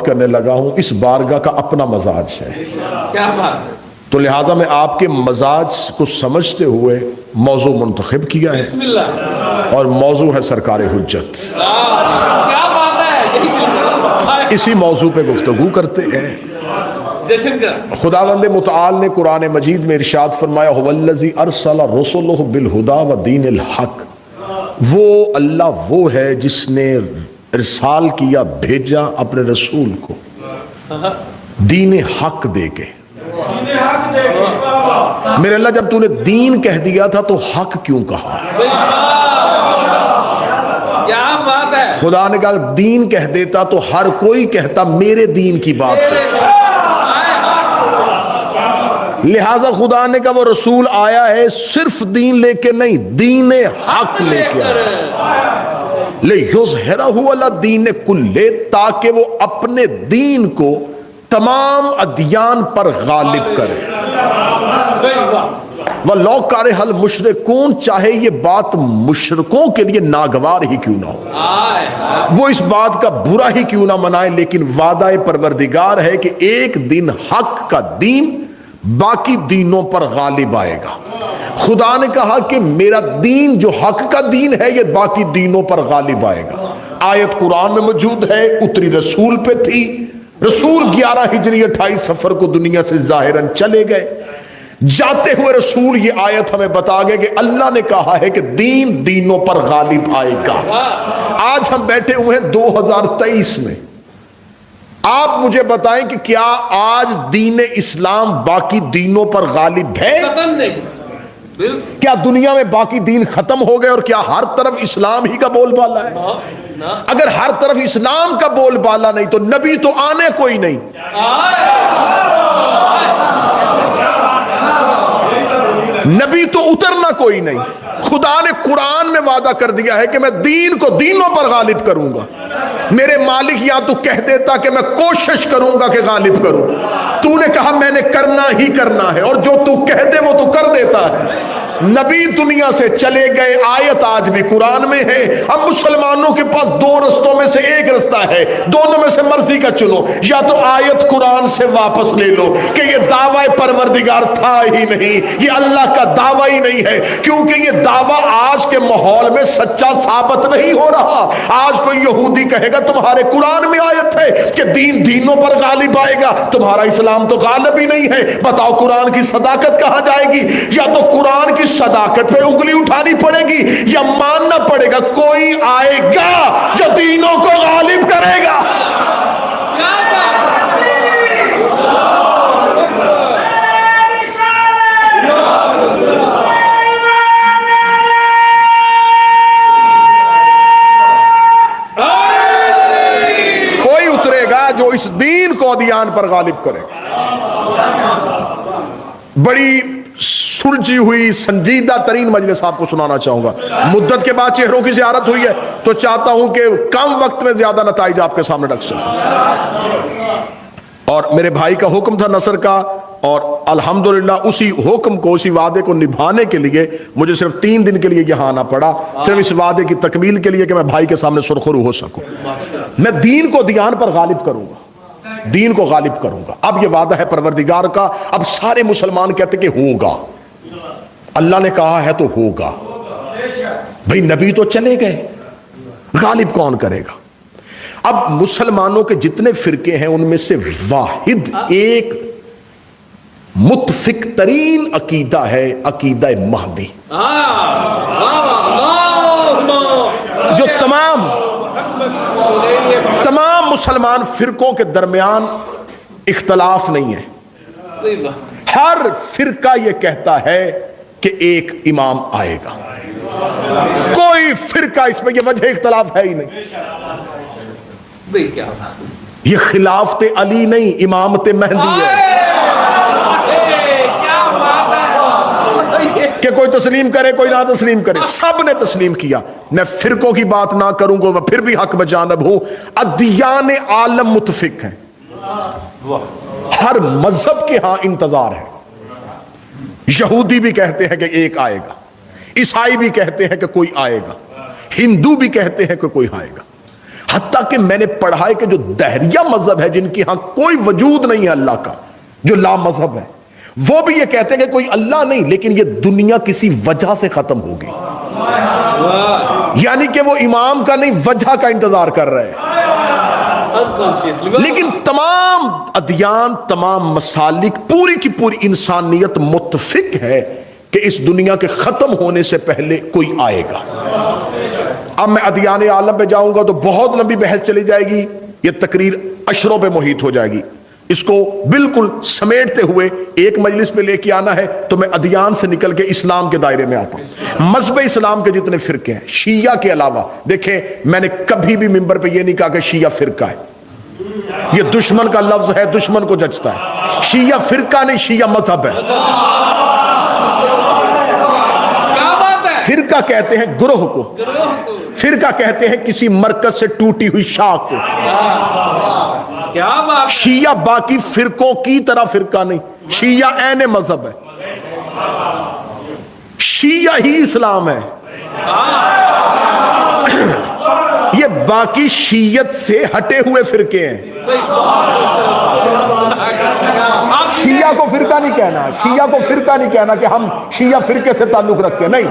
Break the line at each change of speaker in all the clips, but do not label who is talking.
کرنے لگا ہوں اس بارگاہ کا اپنا مزاج ہے،
کیا بات ہے،
تو لہٰذا میں آپ کے مزاج کو سمجھتے ہوئے موضوع منتخب کیا ہے،
بسم اللہ،
اور موضوع ہے سرکار حجت۔
کیا بات ہے، یہی دل سے
اسی موضوع پہ گفتگو کرتے ہیں۔
جشن کا
خداوند متعال نے قرآن مجید میں ارشاد فرمایا هو الذی ارسل رسلہ بالہدی ودین الحق، وہ اللہ وہ ہے جس نے ارسال کیا، بھیجا اپنے رسول کو دین حق دے کے۔ میرے اللہ جب تو نے دین کہہ دیا تھا تو حق کیوں کہا؟
کیا بات ہے،
خدا نے کہا دین کہہ دیتا تو ہر کوئی کہتا میرے دین کی بات ہے، لہٰذا خدا نے کہا وہ رسول آیا ہے صرف دین لے کے نہیں، دین حق لے کے آیا، لِیُظْہِرَہُ عَلَى الدِّینِ کُلِّہ، تاکہ وہ اپنے دین کو تمام ادیان پر غالب کرے۔ وَلَوْ کَرِہَ الْمُشْرِکُونَ، چاہے یہ بات مشرکوں کے لیے ناگوار ہی کیوں نہ ہو، وہ اس بات کا برا ہی کیوں نہ منائے، لیکن وعدہ پروردگار ہے کہ ایک دن حق کا دین باقی دینوں پر غالب آئے گا۔ خدا نے کہا کہ میرا دین جو حق کا دین ہے یہ باقی دینوں پر غالب آئے گا۔ آیت قرآن میں موجود ہے، اتری رسول پہ تھی، رسول 11 ہجری 28 سفر کو دنیا سے ظاہراً چلے گئے۔ جاتے ہوئے رسول یہ آیت ہمیں بتا گئے کہ اللہ نے کہا ہے کہ دین دینوں پر غالب آئے گا۔ آج ہم بیٹھے ہوئے ہیں 2023 میں، آپ مجھے بتائیں کہ کیا آج دین اسلام باقی دینوں پر غالب ہے؟
ختم نہیں،
کیا دنیا میں باقی دین ختم ہو گئے اور کیا ہر طرف اسلام ہی کا بول بالا ہے؟ اگر ہر طرف اسلام کا بول بالا نہیں تو نبی تو آنے کوئی نہیں، نبی تو اترنا کوئی نہیں۔ خدا نے قرآن میں وعدہ کر دیا ہے کہ میں دین کو دینوں پر غالب کروں گا۔ میرے مالک یا تو کہہ دیتا کہ میں کوشش کروں گا کہ غالب کروں، تو نے کہا میں نے کرنا ہی کرنا ہے، اور جو تو کہہ دے وہ تو کر دیتا ہے۔ نبی دنیا سے چلے گئے، آیت آج بھی قرآن میں ہے۔ اب مسلمانوں کے پاس دو رستوں میں سے ایک رستہ ہے، دونوں میں سے مرضی کا چنو، یا تو آیت قرآن سے واپس لے لو کہ یہ دعویٰ پروردگار تھا ہی نہیں، یہ اللہ کا دعویٰ ہی نہیں ہے، کیونکہ یہ دعویٰ آج کے ماحول میں سچا ثابت نہیں ہو رہا۔ آج کوئی یہودی کہے گا تمہارے قرآن میں آیت ہے کہ دین دینوں پر غالب آئے گا، تمہارا اسلام تو غالب ہی نہیں ہے، بتاؤ قرآن کی صداقت کہاں جائے گی؟ یا تو قرآن کی صداقت پہ انگلی اٹھانی پڑے گی یا ماننا پڑے گا کوئی آئے گا جو دینوں کو غالب کرے گا۔ کوئی اترے گا جو اس دین کو ادیان پر غالب کرے گا۔ بڑی سلجھی ہوئی سنجیدہ ترین مجلس آپ کو سنانا چاہوں گا۔ مدت کے بعد چہروں کی زیارت ہوئی ہے تو چاہتا ہوں کہ کم وقت میں زیادہ نتائج آپ کے سامنے رکھ سکوں۔ اور میرے بھائی کا حکم تھا نصر کا، اور الحمدللہ اسی حکم کو، اسی وعدے کو نبھانے کے لیے مجھے صرف 3 دن کے لیے یہاں آنا پڑا، صرف اس وعدے کی تکمیل کے لیے کہ میں بھائی کے سامنے سرخرو ہو سکوں۔ میں دین کو دیان پر غالب کروں گا، دین کو غالب کروں گا۔ اب یہ وعدہ ہے پروردگار کا، اب سارے مسلمان کہتے کہ ہوگا، اللہ نے کہا ہے تو ہوگا۔ بھئی نبی تو چلے گئے، غالب کون کرے گا؟ اب مسلمانوں کے جتنے فرقے ہیں ان میں سے واحد ایک متفق ترین عقیدہ ہے، عقیدہ مہدی، جو تمام مسلمان فرقوں کے درمیان اختلاف نہیں ہے۔ ہر فرقہ یہ کہتا ہے کہ ایک امام آئے گا، کوئی فرقہ اس میں یہ وجہ اختلاف ہے ہی نہیں۔ یہ خلافت علی نہیں، امامت مہدی ہے۔ کہ کوئی تسلیم کرے کوئی نہ تسلیم کرے، سب نے تسلیم کیا۔ میں فرقوں کی بات نہ کروں گا، میں پھر بھی حق بجانب ہوں۔ ادیان عالم متفق ہیں، ہر مذہب کے ہاں انتظار ہے۔ یہودی بھی کہتے ہیں کہ ایک آئے گا، عیسائی بھی کہتے ہیں کہ کوئی آئے گا، ہندو بھی کہتے ہیں کہ کوئی آئے گا۔ حتیٰ کہ میں نے پڑھا ہے کہ جو دہریہ مذہب ہے، جن کی ہاں کوئی وجود نہیں ہے اللہ کا، جو لا مذہب ہے، وہ بھی یہ کہتے ہیں کہ کوئی اللہ نہیں، لیکن یہ دنیا کسی وجہ سے ختم ہوگی، یعنی کہ وہ امام کا نہیں، وجہ کا انتظار کر رہے ہیں۔ لیکن تمام ادیان، تمام مسالک، پوری کی پوری انسانیت متفق ہے کہ اس دنیا کے ختم ہونے سے پہلے کوئی آئے گا۔ اب میں ادیان عالم پہ جاؤں گا تو بہت لمبی بحث چلی جائے گی، یہ تقریر اشروں پہ محیط ہو جائے گی۔ اس کو بالکل سمیٹتے ہوئے ایک مجلس پہ لے کے آنا ہے تو میں ادیان سے نکل کے اسلام کے دائرے میں آتا ہوں۔ مذہب اسلام کے جتنے فرقے ہیں، شیعہ کے علاوہ، دیکھیں میں نے کبھی بھی منبر پہ یہ نہیں کہا کہ شیعہ فرقہ ہے، یہ دشمن کا لفظ ہے، دشمن کو جچتا ہے۔ شیعہ فرقہ نہیں، شیعہ مذہب ہے۔ فرقہ کہتے ہیں گروہ کو، فرقہ کہتے ہیں کسی مرکز سے ٹوٹی ہوئی شاخ کو۔ شیعہ باقی فرقوں کی طرح فرقہ نہیں، شیعہ عین مذہب ہے، شیعہ ہی اسلام ہے۔ یہ باقی شیعت سے ہٹے ہوئے فرقے ہیں۔ شیعہ کو فرقہ نہیں کہنا، شیعہ کو فرقہ نہیں کہنا کہ ہم شیعہ فرقے سے تعلق رکھتے ہیں، نہیں،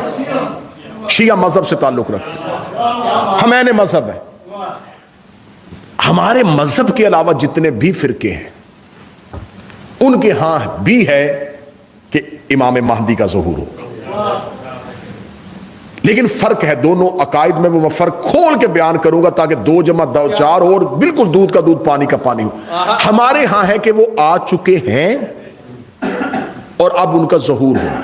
شیعہ مذہب سے تعلق رکھتے ہیں، ہم عین مذہب ہے۔ ہمارے مذہب کے علاوہ جتنے بھی فرقے ہیں ان کے ہاں بھی ہے کہ امام مہدی کا ظہور ہوگا، لیکن فرق ہے دونوں عقائد میں، وہ میں فرق کھول کے بیان کروں گا تاکہ 2 + 2 = 4 اور بالکل دودھ کا دودھ پانی کا پانی ہو۔ ہمارے ہاں ہے کہ وہ آ چکے ہیں اور اب ان کا ظہور ہونا،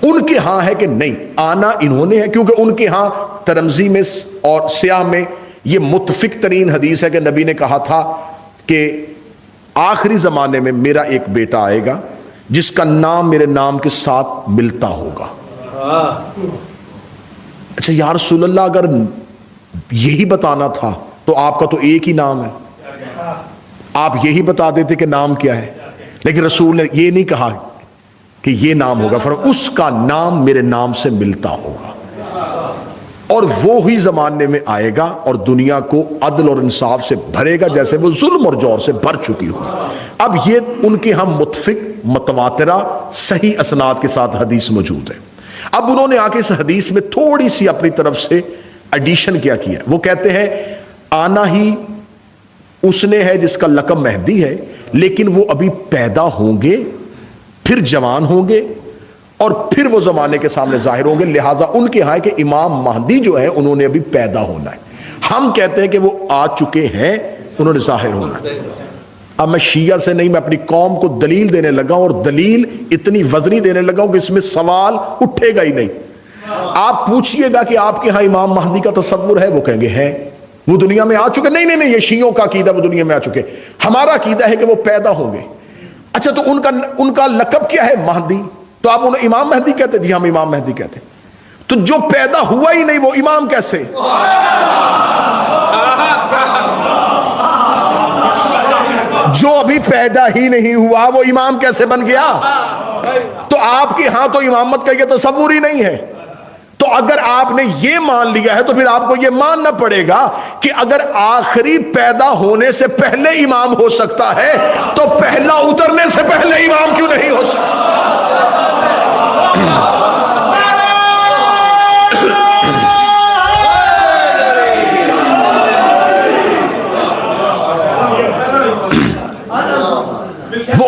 ان کے ہاں ہے کہ نہیں، آنا انہوں نے ہے، کیونکہ ان کے ہاں ترمذی میں اور سیاہ میں یہ متفق ترین حدیث ہے کہ نبی نے کہا تھا کہ آخری زمانے میں میرا ایک بیٹا آئے گا جس کا نام میرے نام کے ساتھ ملتا ہوگا۔ اچھا یا رسول اللہ، اگر یہی بتانا تھا تو آپ کا تو ایک ہی نام ہے، آپ یہی بتا دیتے کہ نام کیا ہے، لیکن رسول نے یہ نہیں کہا کہ یہ نام ہوگا، فرمایا اس کا نام میرے نام سے ملتا ہوگا، اور وہی زمانے میں آئے گا اور دنیا کو عدل اور انصاف سے بھرے گا جیسے وہ ظلم اور جور سے بھر چکی ہو۔ اب یہ ان کے ہم متفق، متواترہ، صحیح اسناد کے ساتھ حدیث موجود ہے۔ اب انہوں نے آ کے اس حدیث میں تھوڑی سی اپنی طرف سے ایڈیشن کیا وہ کہتے ہیں آنا ہی اس نے ہے جس کا لقب مہدی ہے، لیکن وہ ابھی پیدا ہوں گے، پھر جوان ہوں گے اور پھر وہ زمانے کے سامنے ظاہر ہوں گے، لہٰذا ان کے ہاں کہ امام مہدی جو ہے انہوں نے ابھی پیدا ہونا ہے۔ ہم کہتے ہیں کہ وہ آ چکے ہیں، انہوں نے ظاہر ہونا ہے۔ اب میں شیعہ سے نہیں، میں اپنی قوم کو دلیل دینے لگا ہوں، اور دلیل اتنی وزنی دینے لگا ہوں کہ اس میں سوال اٹھے گا ہی نہیں۔ آپ پوچھئے گا کہ آپ کے ہاں امام مہدی کا تصور ہے، وہ کہیں گے ہے، وہ دنیا میں آ چکے۔ نہیں، یہ شیعوں کا عقیدہ وہ دنیا میں آ چکے، ہمارا عقیدہ ہے کہ وہ پیدا ہوں گے۔ اچھا تو ان کا لقب کیا ہے؟ مہدی۔ تو آپ انہیں امام مہدی کہتے؟ جی ہم امام مہدی کہتے۔ تو جو پیدا ہوا ہی نہیں وہ امام کیسے؟ جو ابھی پیدا ہی نہیں ہوا وہ امام کیسے بن گیا؟ تو آپ کے ہاں تو امامت کا یہ تصور ہی نہیں ہے۔ تو اگر آپ نے یہ مان لیا ہے تو پھر آپ کو یہ ماننا پڑے گا کہ اگر آخری پیدا ہونے سے پہلے امام ہو سکتا ہے تو پہلا اترنے سے پہلے امام کیوں نہیں ہو سکتا؟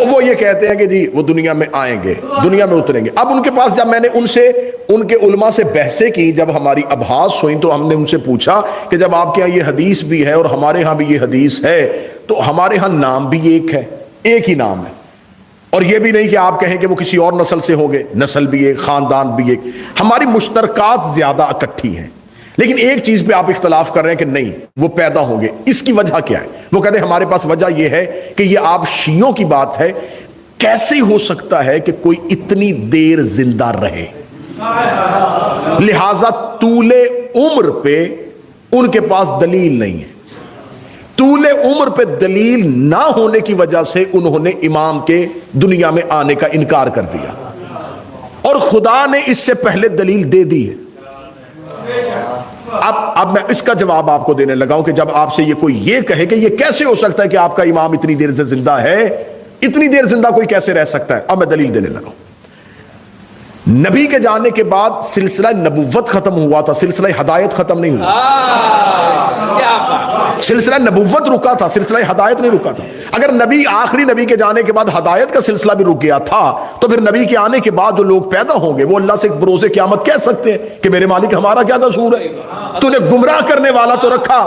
وہ یہ کہتے ہیں کہ جی وہ دنیا میں آئیں گے، دنیا میں اتریں گے۔ اب ان کے پاس جب میں نے ان کے علماء سے بحثیں کی، جب ہماری ابحاث ہوئیں تو ہم نے ان سے پوچھا کہ جب آپ کے ہاں یہ حدیث بھی ہے اور ہمارے ہاں بھی یہ حدیث ہے تو ہمارے ہاں نام بھی ایک ہے، ایک ہی نام ہے، اور یہ بھی نہیں کہ آپ کہیں کہ وہ کسی اور نسل سے ہوں گے، نسل بھی ایک، خاندان بھی ایک، ہماری مشترکات زیادہ اکٹھی ہیں، لیکن ایک چیز پہ آپ اختلاف کر رہے ہیں کہ نہیں وہ پیدا ہوں گے۔ اس کی وجہ کیا ہے؟ وہ کہتے ہیں ہمارے پاس وجہ یہ ہے کہ یہ آپ شیعوں کی بات ہے، کیسے ہو سکتا ہے کہ کوئی اتنی دیر زندہ رہے؟ لہذا طول عمر پہ ان کے پاس دلیل نہیں ہے، طول عمر پہ دلیل نہ ہونے کی وجہ سے انہوں نے امام کے دنیا میں آنے کا انکار کر دیا، اور خدا نے اس سے پہلے دلیل دے دی ہے۔ اب میں اس کا جواب آپ کو دینے لگا ہوں کہ جب آپ سے یہ کوئی یہ کہے کہ یہ کیسے ہو سکتا ہے کہ آپ کا امام اتنی دیر سے زندہ ہے، اتنی دیر زندہ کوئی کیسے رہ سکتا ہے، اب میں دلیل دینے لگا ہوں۔ نبی کے جانے کے بعد سلسلہ نبوت ختم ہوا تھا، سلسلہ ہدایت ختم نہیں ہوا۔
کیا بات،
سلسلہ نبوت رکا تھا، سلسلہ ہدایت نہیں رکا تھا۔ اگر نبی آخری نبی کے جانے کے بعد ہدایت کا سلسلہ بھی رک گیا تھا تو پھر نبی کے آنے کے بعد جو لوگ پیدا ہوں گے وہ اللہ سے بروز قیامت کہہ سکتے ہیں کہ میرے مالک ہمارا کیا قصور ہے، تو نے گمراہ کرنے والا تو رکھا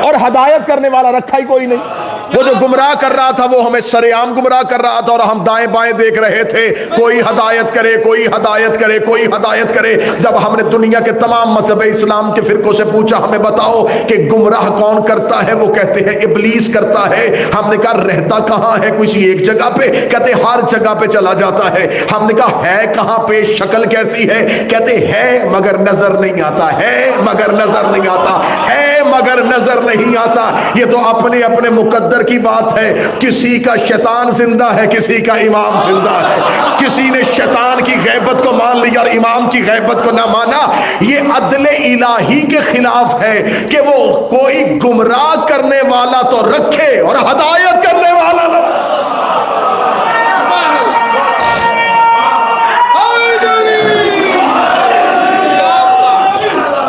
اور ہدایت کرنے والا رکھا ہی کوئی نہیں۔ وہ جو گمراہ کر رہا تھا وہ ہمیں سرعام گمراہ کر رہا تھا اور ہم دائیں بائیں دیکھ رہے تھے، کوئی ہدایت کرے، کوئی ہدایت کرے، کوئی ہدایت کرے۔ جب ہم نے دنیا کے تمام مذہب اسلام کے فرقوں سے پوچھا ہمیں بتاؤ کہ گمراہ کون کرتا ہے، وہ کہتے ہیں ابلیس کرتا ہے۔ ہم نے کہا رہتا کہاں ہے، کسی ایک جگہ پہ، کہتے ہر جگہ پہ چلا جاتا ہے۔ ہم نے کہا ہے کہاں پہ، شکل کیسی ہے، کہتے ہے مگر نظر نہیں آتا، ہے مگر نظر نہیں آتا، ہے مگر نظر نہیں آتا۔ یہ تو اپنے اپنے مقدر کی بات ہے، کسی کا شیطان زندہ ہے، کسی کا امام زندہ ہے۔ کسی نے شیطان کی غیبت کو مان لیا اور امام کی غیبت کو نہ مانا۔ یہ عدل الہی کے خلاف ہے کہ وہ کوئی گمراہ کرنے والا تو رکھے اور ہدایت کرنے والا نہ۔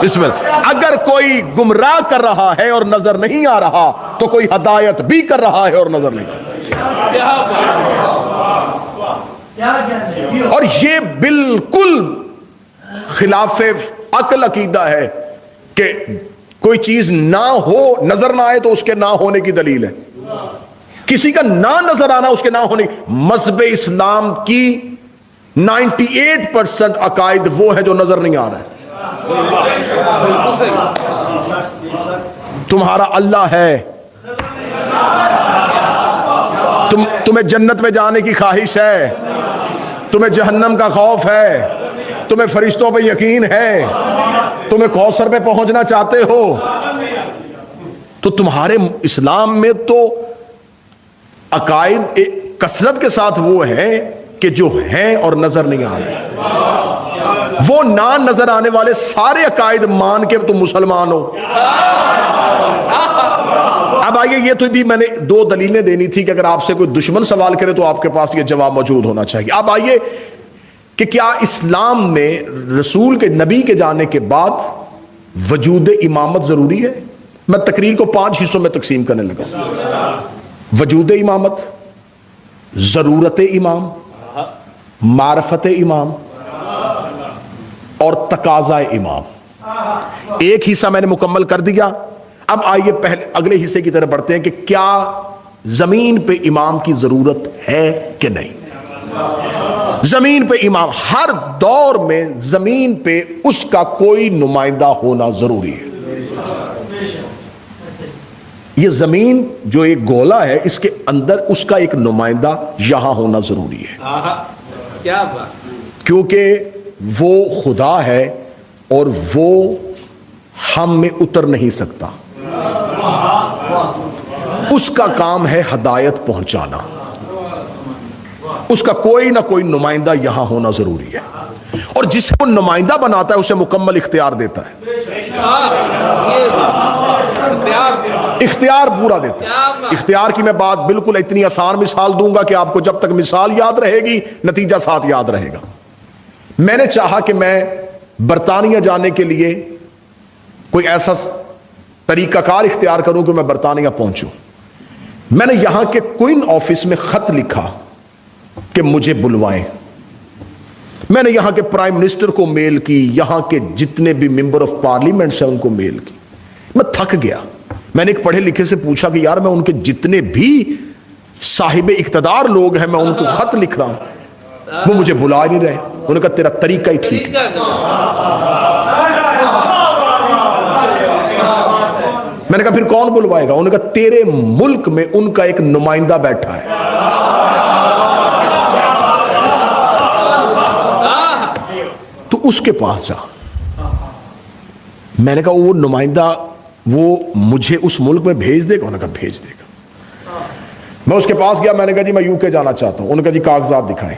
بسم اللہ۔ اگر کوئی گمراہ کر رہا ہے اور نظر نہیں آ رہا تو کوئی ہدایت بھی کر رہا ہے اور نظر نہیں آ رہا۔ اور یہ بالکل خلاف عقل عقیدہ ہے کہ کوئی چیز نہ ہو، نظر نہ آئے تو اس کے نہ ہونے کی دلیل ہے۔ کسی کا نہ نظر آنا اس کے نہ ہونے۔ مذہب اسلام کی 98% عقائد وہ ہے جو نظر نہیں آ رہا ہے۔ تمہارا اللہ ہے، تمہیں جنت میں جانے کی خواہش ہے، تمہیں جہنم کا خوف ہے، تمہیں فرشتوں پہ یقین ہے، تمہیں کوثر پہ پہنچنا چاہتے ہو، تو تمہارے اسلام میں تو عقائد کثرت کے ساتھ وہ ہے کہ جو ہیں اور نظر نہیں آ رہے۔ وہ نہ نظر آنے والے سارے عقائد مان کے تم مسلمان ہو۔ اب آئیے، یہ تو میں نے 2 دلیلیں دینی تھی کہ اگر آپ سے کوئی دشمن سوال کرے تو آپ کے پاس یہ جواب موجود ہونا چاہیے۔ اب آئیے کہ کیا اسلام میں رسول کے نبی کے جانے کے بعد وجود امامت ضروری ہے؟ میں تقریر کو 5 حصوں میں تقسیم کرنے لگا۔ وجود امامت، ضرورت امام، معرفت امام اور تقاضا امام۔ ایک حصہ میں نے مکمل کر دیا۔ اب آئیے پہلے اگلے حصے کی طرف بڑھتے ہیں کہ کیا زمین پہ امام کی ضرورت ہے کہ نہیں۔ زمین پہ امام، ہر دور میں زمین پہ اس کا کوئی نمائندہ ہونا ضروری ہے۔ یہ زمین جو ایک گولا ہے، اس کے اندر اس کا ایک نمائندہ یہاں ہونا ضروری ہے،
کیا بات،
کیونکہ وہ خدا ہے اور وہ ہم میں اتر نہیں سکتا۔ اس کا کام ہے ہدایت پہنچانا، اس کا کوئی نہ کوئی نمائندہ یہاں ہونا ضروری ہے، اور جس کو نمائندہ بناتا ہے اسے مکمل اختیار دیتا ہے، اختیار پورا دیتا ہے۔ اختیار کی میں بات بالکل اتنی آسان مثال دوں گا کہ آپ کو جب تک مثال یاد رہے گی نتیجہ ساتھ یاد رہے گا۔ میں نے چاہا کہ میں برطانیہ جانے کے لیے کوئی ایسا طریقہ کار اختیار کروں کہ میں برطانیہ پہنچوں۔ میں نے یہاں کے کوئن آفس میں خط لکھا کہ مجھے بلوائیں۔ میں نے یہاں کے پرائم منسٹر کو میل کی، یہاں کے جتنے بھی ممبر آف پارلیمنٹ ہیں ان کو میل کی۔ میں تھک گیا۔ میں نے ایک پڑھے لکھے سے پوچھا کہ یار میں ان کے جتنے بھی صاحب اقتدار لوگ ہیں میں ان کو خط لکھ رہا ہوں، وہ مجھے بلا نہیں رہے۔ انہوں نے کہا تیرا طریقہ ہی ٹھیک ہے۔ میں نے کہا پھر کون بلوائے گا؟ انہوں نے کہا تیرے ملک میں ان کا ایک نمائندہ بیٹھا ہے، تو اس کے پاس جا۔ میں نے کہا وہ نمائندہ وہ مجھے اس ملک میں بھیج دے گا؟ انہوں نے کہا بھیج دے گا۔ میں اس کے پاس گیا، میں نے کہا جی میں UK جانا چاہتا ہوں۔ انہوں نے کہا جی کاغذات دکھائیں۔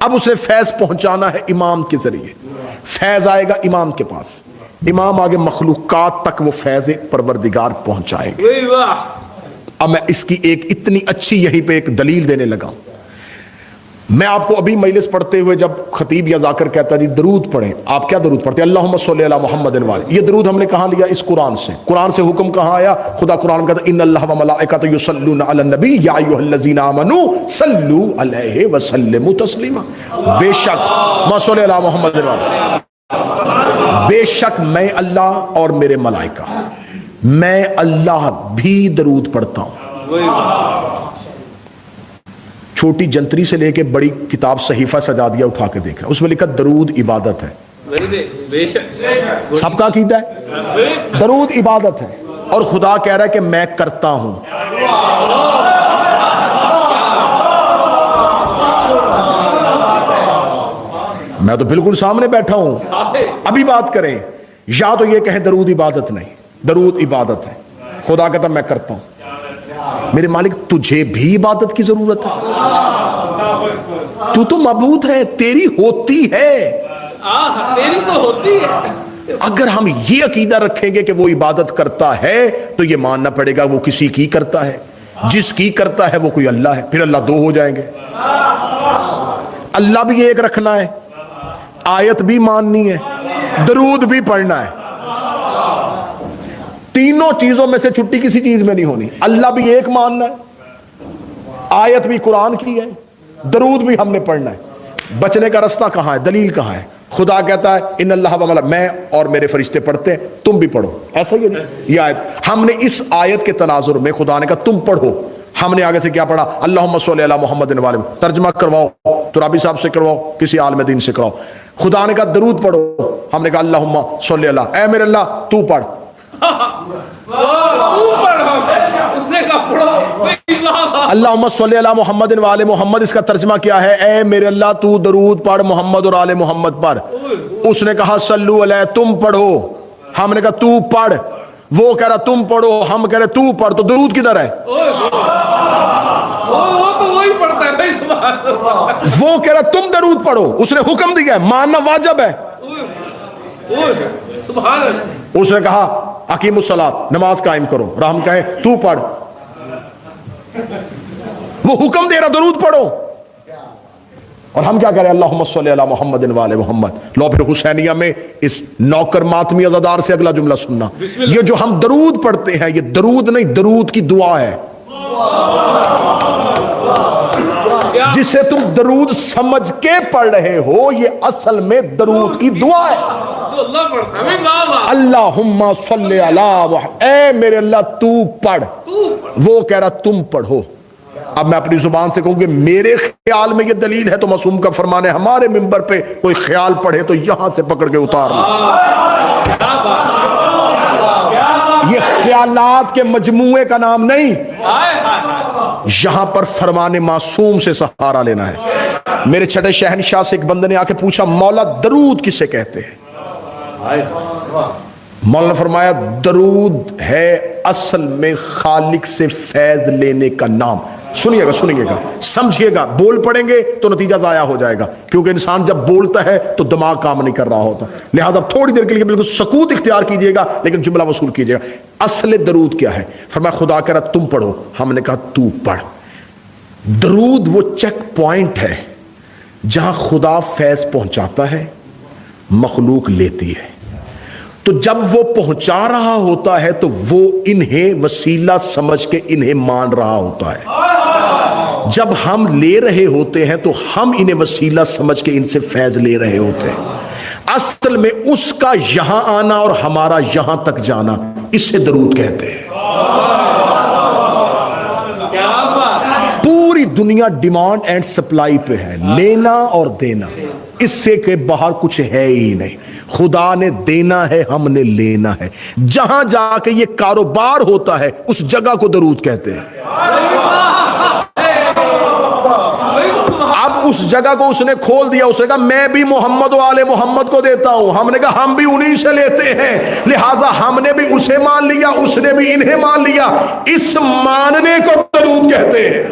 اب اسے فیض پہنچانا ہے امام کے ذریعے. فیض آئے گا امام کے پاس, امام آگے مخلوقات تک وہ فیض پروردگار پہنچائے گا.
وہی واہ.
اب میں اس کی ایک اتنی اچھی یہیں پہ ایک دلیل دینے لگا ہوں. میں آپ کو ابھی مجلس پڑھتے ہوئے جب خطیب یا ذاکر کہتا جی درود پڑھیں, آپ کیا درود پڑھتے ہیں؟ اللہم صلی علی محمد والے. یہ درود ہم نے کہاں لیا؟ اس قرآن سے. قرآن سے حکم کہاں آیا؟ خدا قرآن میں کہتا ہے ان اللہ و ملائکۃ یصلون علی النبی یا ایھا الذین آمنوا صلوا علیہ وسلموا تسلیما. بے شک ما صلی علی محمد والے, بے شک میں اللہ اور میرے ملائکہ, میں اللہ بھی درود پڑھتا ہوں.
وہی واہ.
چھوٹی جنتری سے لے کے بڑی کتاب صحیفہ سجا دیا اٹھا کے دیکھ رہا, اس میں لکھا درود عبادت ہے.
بے شک
سب کا عقیدہ ہے درود عبادت ہے, اور خدا کہہ رہا ہے کہ میں کرتا ہوں. میں تو بالکل سامنے بیٹھا ہوں. ابھی بات کریں, یا تو یہ کہیں درود عبادت نہیں, درود عبادت ہے. خدا کہتا میں کرتا ہوں. میرے مالک تجھے بھی عبادت کی ضرورت ہے, تو معبود ہے, تیری ہوتی ہے.
تیری تو ہوتی ہے.
اگر ہم یہ عقیدہ رکھیں گے کہ وہ عبادت کرتا ہے تو یہ ماننا پڑے گا وہ کسی کی کرتا ہے, جس کی کرتا ہے وہ کوئی اللہ ہے. پھر اللہ دو ہو جائیں گے. اللہ بھی ایک رکھنا ہے, آیت بھی ماننی ہے, درود بھی پڑھنا ہے. تینوں چیزوں میں سے چھٹی کسی چیز میں نہیں ہونی. اللہ بھی ایک ماننا ہے, آیت بھی قرآن کی ہے, درود بھی ہم نے پڑھنا ہے. بچنے کا راستہ کہاں ہے؟ دلیل کہاں ہے؟ خدا کہتا ہے ان اللہ و ملائکۃ, میں اور میرے فرشتے پڑھتے ہیں, تم بھی پڑھو. ایسا ہی ہے یہ آیت. ہم نے اس آیت کے تناظر میں خدا نے کہا تم پڑھو, ہم نے آگے سے کیا پڑھا؟ اللہم صلی علی محمد والے. ترجمہ کرواؤ, ترابی صاحب سے کرواؤ, کسی عالم دین سے کراؤ. خدا نے کہا درود پڑھو, ہم نے کہا اللہم صلی علی, اے میرے اللہ تو پڑھ. اللہم صلی علی محمد والے محمد, اس کا ترجمہ کیا ہے؟ اے میرے اللہ تو درود پڑھ محمد اور آل محمد پر. اس نے کہا صلو علیہ, تم پڑھو. ہم نے کہا تو پڑھ. وہ کہہ رہا تم پڑھو, ہم کہہ رہے تو پڑھ. تو درود کدھر ہے؟ وہ کہہ رہا تم درود پڑھو, اس نے حکم دیا ہے, ماننا واجب ہے. اس نے کہا اقیم الصلاۃ, نماز قائم کرو. اور ہم کہیں تو پڑھ. وہ حکم دے رہا درود پڑھو, اور ہم کیا کریں؟ اللہم صلی علی محمد والے محمد. لو پھر حسینیہ میں اس نوکر ماتمی عزادار سے اگلا جملہ سننا. یہ جو ہم درود پڑھتے ہیں یہ درود نہیں, درود کی دعا ہے. جسے تم درود سمجھ کے پڑھ رہے ہو یہ اصل میں درود کی دعا ہے. اللہم صلی علی, اے میرے اللہ تو پڑھ. وہ کہہ رہا تم پڑھو. اب میں اپنی زبان سے کہوں کہ میرے خیال میں یہ دلیل ہے, تو معصوم کا فرمان ہے ہمارے منبر پہ کوئی خیال پڑھے تو یہاں سے پکڑ کے اتارنا. یہ خیالات کے مجموعے کا نام نہیں, یہاں پر فرمان معصوم سے سہارا لینا ہے. میرے چھٹے شہنشاہ سے ایک بندے نے آ کے پوچھا مولا درود کسے کہتے ہیں؟ مولانا نے فرمایا درود ہے اصل میں خالق سے فیض لینے کا نام. سنیے گا, سمجھیے گا. بول پڑیں گے تو نتیجہ ضائع ہو جائے گا, کیونکہ انسان جب بولتا ہے تو دماغ کام نہیں کر رہا ہوتا. لہذا تھوڑی دیر کے لیے بالکل سکوت اختیار کیجئے گا, لیکن جملہ وصول کیجئے گا. اصل درود کیا ہے؟ فرمایا خدا کہہ رہا تم پڑھو, ہم نے کہا تو پڑھ. درود وہ چیک پوائنٹ ہے جہاں خدا فیض پہنچاتا ہے, مخلوق لیتی ہے. تو جب وہ پہنچا رہا ہوتا ہے تو وہ انہیں وسیلہ سمجھ کے انہیں مان رہا ہوتا ہے. جب ہم لے رہے ہوتے ہیں تو ہم انہیں وسیلہ سمجھ کے ان سے فیض لے رہے ہوتے ہیں. اصل میں اس کا یہاں آنا اور ہمارا یہاں تک جانا, اسے درود کہتے ہیں. پوری دنیا ڈیمانڈ اینڈ سپلائی پہ ہے, لینا اور دینا, اس سے کہ باہر کچھ ہے ہی نہیں. خدا نے دینا ہے, ہم نے لینا ہے. جہاں جا کے یہ کاروبار ہوتا ہے اس جگہ کو درود کہتے ہیں. اب اس جگہ کو اس نے کھول دیا, اس نے کہا میں بھی محمد و آل محمد کو دیتا ہوں. ہم نے کہا ہم بھی انہی سے لیتے ہیں, لہٰذا ہم نے بھی اسے مان لیا, اس نے بھی انہیں مان لیا. اس ماننے کو درود کہتے ہیں.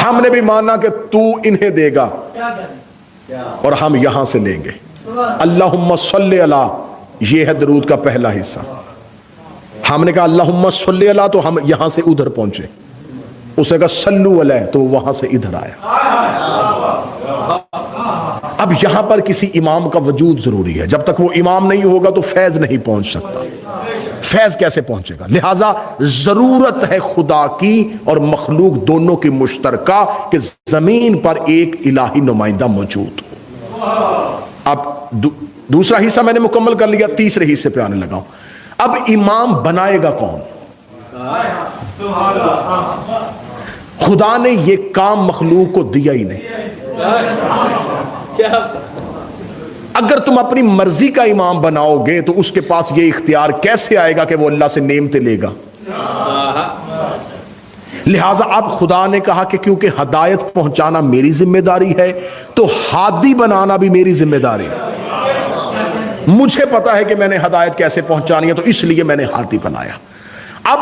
ہم ہم نے بھی مانا کہ تو انہیں دے گا اور ہم یہاں سے لیں گے. اللہم صلی علی, یہ ہے درود کا پہلا حصہ. ہم نے کہا اللہم صلی علی تو ہم یہاں سے ادھر پہنچے. اسے کہا صلو علیہ تو وہاں سے ادھر آیا. اب یہاں پر کسی امام کا وجود ضروری ہے. جب تک وہ امام نہیں ہوگا تو فیض نہیں پہنچ سکتا. فیض کیسے پہنچے گا؟ لہٰذا ضرورت ہے خدا کی اور مخلوق دونوں کی مشترکہ کہ زمین پر ایک الہی نمائندہ موجود ہو. اب دوسرا حصہ میں نے مکمل کر لیا, تیسرے حصے پہ آنے لگا ہوں. اب امام بنائے گا کون؟ خدا نے یہ کام مخلوق کو دیا ہی نہیں. اگر تم اپنی مرضی کا امام بناؤ گے تو اس کے پاس یہ اختیار کیسے آئے گا کہ وہ اللہ سے نعمتیں لے گا؟ لہٰذا اب خدا نے کہا کہ کیونکہ ہدایت پہنچانا میری ذمہ داری ہے تو ہادی بنانا بھی میری ذمہ داری ہے. مجھے پتا ہے کہ میں نے ہدایت کیسے پہنچانی ہے تو اس لیے میں نے ہادی بنایا. اب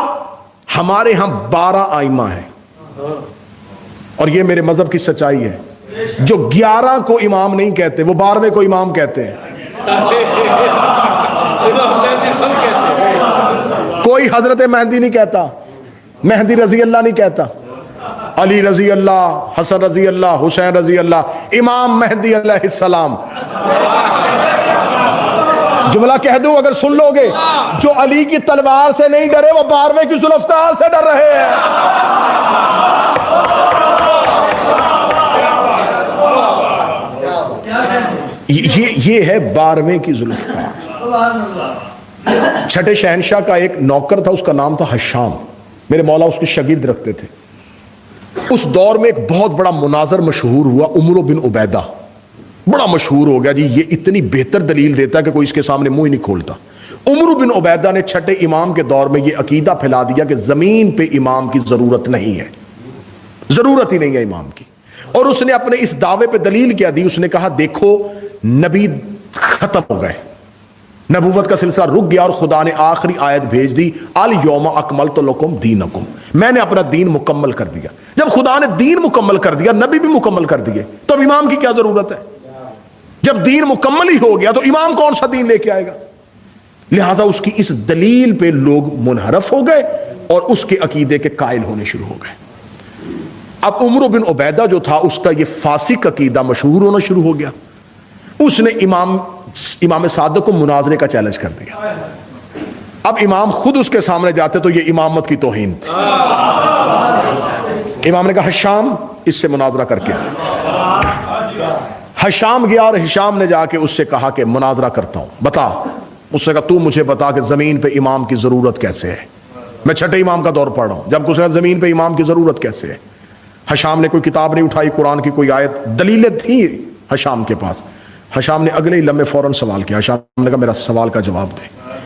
ہمارے ہاں 12 آئمہ ہیں اور یہ میرے مذہب کی سچائی ہے. جو 11 کو امام نہیں کہتے وہ 12ویں کو امام کہتے ہیں. کوئی حضرت مہدی نہیں کہتا, مہدی رضی اللہ نہیں کہتا, علی رضی اللہ, حسن رضی اللہ, حسین رضی اللہ, امام مہدی علیہ السلام. جملہ کہہ دوں اگر سن لو گے, جو علی کی تلوار سے نہیں ڈرے وہ 12ویں کی ذوالفقار سے ڈر رہے ہیں. یہ ہے 12ویں کی ذوالفقار. چھٹے شہنشاہ کا ایک نوکر تھا, اس کا نام تھا حشام. میرے مولا اس کے شاگرد رکھتے تھے. اس دور میں ایک بہت بڑا مناظر مشہور ہوا, عمرو بن عبیدہ. بڑا مشہور ہو گیا جی, یہ اتنی بہتر دلیل دیتا ہے کہ کوئی اس کے سامنے منہ ہی نہیں کھولتا. عمرو بن عبیدہ نے چھٹے امام کے دور میں یہ عقیدہ پھیلا دیا کہ زمین پہ امام کی ضرورت نہیں ہے, ضرورت ہی نہیں ہے امام کی. اور اس نے اپنے اس دعوے پہ دلیل کیا دی؟ اس نے کہا دیکھو نبی ختم ہو گئے, نبوت کا سلسلہ رک گیا اور خدا نے آخری آیت بھیج دی, الیوم اکملت لکم دینکم, میں نے اپنا دین مکمل کر دیا. جب خدا نے دین مکمل کر دیا, نبی بھی مکمل کر دیے, تو اب امام کی کیا ضرورت ہے؟ جب دین مکمل ہی ہو گیا تو امام کون سا دین لے کے آئے گا؟ لہٰذا اس کی اس دلیل پہ لوگ منحرف ہو گئے اور اس کے عقیدے کے قائل ہونے شروع ہو گئے. اب عمرو بن عبیدہ جو تھا اس کا یہ فاسق عقیدہ مشہور ہونا شروع ہو گیا. اس نے امام صادق کو مناظرے کا چیلنج کر دیا. اب امام خود اس کے سامنے جاتے تو یہ امامت کی توہین تھی. امام نے کہا حشام اس سے مناظرہ کر کے. حشام گیا اور حشام نے جا کے اس سے کہا کہ مناظرہ کرتا ہوں, بتا. اس سے کہا تو مجھے بتا کہ زمین پہ امام کی ضرورت کیسے ہے, میں چھٹے امام کا دور پڑھ رہا ہوں. جب کچھ زمین پہ امام کی ضرورت کیسے ہے, حشام نے کوئی کتاب نہیں اٹھائی, قرآن کی کوئی آیت, دلیلیں تھی حشام کے پاس. حشام نے اگلے ہی لمحے فوراً سوال کیا. حشام نے کہا میرا سوال کا جواب دے.